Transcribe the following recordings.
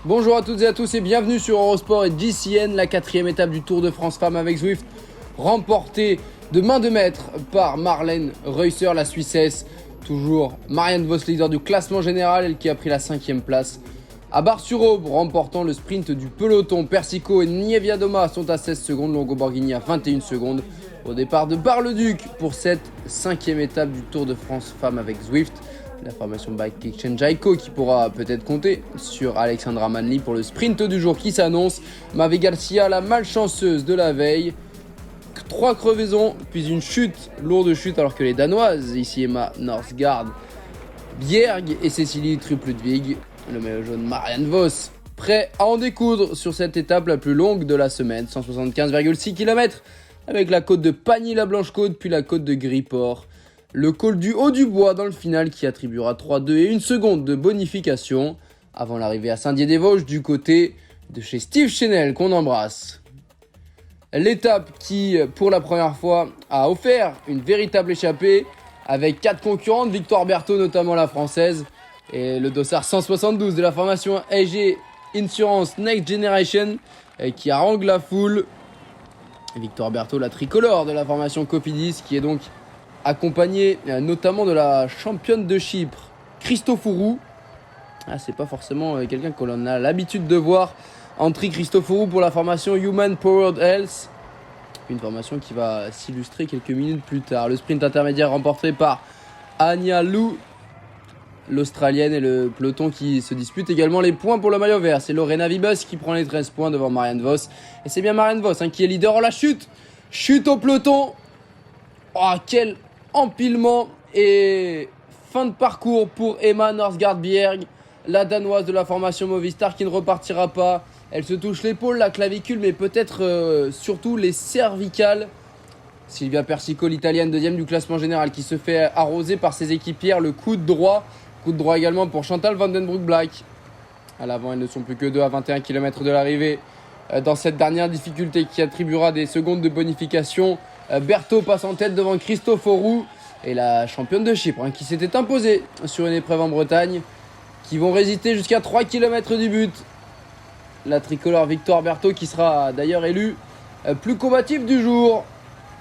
Bonjour à toutes et à tous et bienvenue sur Eurosport et GCN, la quatrième étape du Tour de France Femmes avec Zwift, remportée de main de maître par Marlene Reusser, la Suissesse. Toujours Marianne Vos, leader du classement général, elle qui a pris la 5e place. À Bar-sur-Aube, remportant le sprint du peloton, Persico et Nieviadoma sont à 16 secondes, Longo Borghini à 21 secondes. Au départ de Bar-le-Duc pour cette 5e étape du Tour de France Femmes avec Zwift. La formation Bike Exchange Aiko qui pourra peut-être compter sur Alexandra Manli pour le sprint du jour qui s'annonce. Mavi Garcia, la malchanceuse de la veille. 3 crevaisons, puis une chute, lourde chute, alors que les Danoises, ici Emma Norsgaard, Bjerg et Cécilie Trupp-Ludwig, le maillot jaune Marianne Vos, prêt à en découdre sur cette étape la plus longue de la semaine, 175,6 km, avec la côte de Pagny-la-Blanche-Côte, puis la côte de Griport. Le col du Haut-du-Bois dans le final qui attribuera 3-2 et 1 seconde de bonification avant l'arrivée à Saint-Dié-des-Vosges du côté de chez Steve Chenel qu'on embrasse. L'étape qui, pour la première fois, a offert une véritable échappée avec 4 concurrentes, Victoire Berthaud notamment la française et le dossard 172 de la formation AG Insurance Next Generation qui harangue la foule. Victoire Berthaud, la tricolore de la formation Cofidis qui est donc accompagné notamment de la championne de Chypre, Christofourou. C'est pas forcément quelqu'un que l'on a l'habitude de voir entrer Christofourou pour la formation Human Powered Health. Une formation qui va s'illustrer quelques minutes plus tard. Le sprint intermédiaire remporté par Anya Lou, l'Australienne, et le peloton qui se dispute également les points pour le maillot vert. C'est Lorena Wiebes qui prend les 13 points devant Marianne Vos. Et c'est bien Marianne Vos qui est leader. Oh la chute! Chute au peloton! Oh quel empilement et fin de parcours pour Emma Norsgaard Bjerg, la danoise de la formation Movistar qui ne repartira pas. Elle se touche l'épaule, la clavicule, mais peut-être surtout les cervicales. Silvia Persico, l'italienne, deuxième du classement général, qui se fait arroser par ses équipières. Le coup de droit également pour Chantal Van Den Broek-Black. À l'avant, elles ne sont plus que 2 à 21 km de l'arrivée. Dans cette dernière difficulté qui attribuera des secondes de bonification, Berthaud passe en tête devant Christofourou et la championne de Chypre qui s'était imposée sur une épreuve en Bretagne, qui vont résister jusqu'à 3 km du but. La tricolore Victoire Berthaud qui sera d'ailleurs élue plus combative du jour.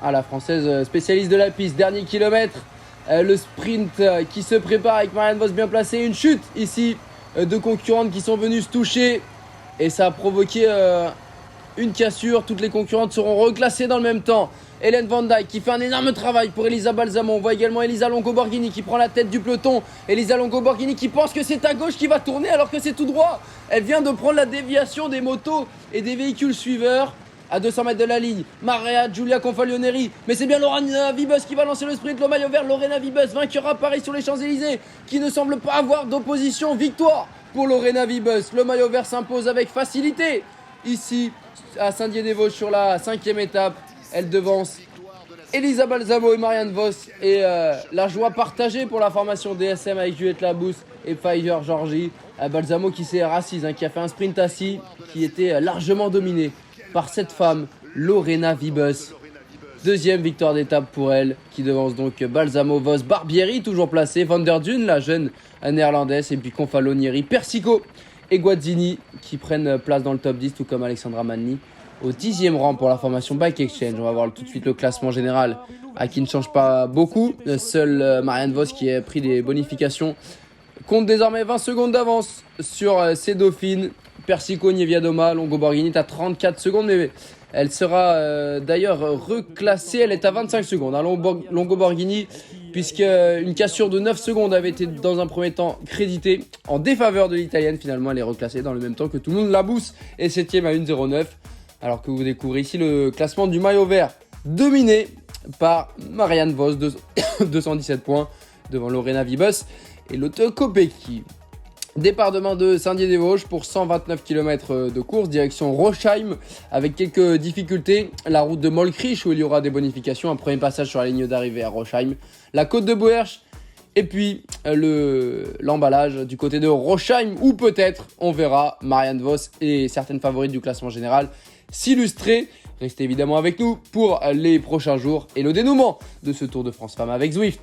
La française spécialiste de la piste, dernier kilomètre, le sprint qui se prépare avec Marianne Vos bien placée. Une chute ici de concurrentes qui sont venues se toucher et ça a provoqué une cassure. Toutes les concurrentes seront reclassées dans le même temps. Hélène Van Dijk qui fait un énorme travail pour Elisa Balsamo. On voit également Elisa Longo Borghini qui prend la tête du peloton. Elisa Longo Borghini qui pense que c'est à gauche qui va tourner alors que c'est tout droit. Elle vient de prendre la déviation des motos et des véhicules suiveurs à 200 mètres de la ligne. Maria Giulia Confalioneri, mais c'est bien Lorena Wiebes qui va lancer le sprint. Le maillot vert, Lorena Wiebes, vainqueur à Paris sur les Champs-Élysées, qui ne semble pas avoir d'opposition. Victoire pour Lorena Wiebes. Le maillot vert s'impose avec facilité ici à Saint-Dié-des-Vosges sur la 5e étape. Elle devance Elisa Balsamo et Marianne Vos. Et la joie partagée pour la formation DSM avec Juliette Labous et Pfizer Georgie. Balsamo qui s'est rassise, qui a fait un sprint assis, qui était largement dominé par cette femme, Lorena Wiebes. Deuxième victoire d'étape pour elle, qui devance donc Balsamo, Vos, Barbieri, toujours placé, Van der Dune, la jeune néerlandaise, et puis Confalonieri, Persico et Guazzini, qui prennent place dans le top 10, tout comme Alexandra Manli, au 10e rang pour la formation Bike Exchange. On va voir tout de suite le classement général, qui ne change pas beaucoup. Seule Marianne Vos qui a pris des bonifications compte désormais 20 secondes d'avance sur ses dauphines. Persico, Nieviadoma, Longo Borghini est à 34 secondes, mais elle sera d'ailleurs reclassée. Elle est à 25 secondes, Longo Borghini, puisque une cassure de 9 secondes avait été dans un premier temps créditée en défaveur de l'italienne. Finalement, elle est reclassée dans le même temps que tout le monde. Labous est 7ème à 1,09. Alors que vous découvrez ici le classement du maillot vert, dominé par Marianne Vos, 217 points devant Lorena Wiebes et Lotte Kopecky. Départ demain de Saint-Dié-des-Vosges pour 129 km de course, direction Rochheim, avec quelques difficultés. La route de Molkrich où il y aura des bonifications, un premier passage sur la ligne d'arrivée à Rochheim. La côte de Boersch, et puis l'emballage du côté de Rochheim, où peut-être on verra Marianne Vos et certaines favorites du classement général s'illustrer. Restez évidemment avec nous pour les prochains jours et le dénouement de ce Tour de France Femmes avec Zwift.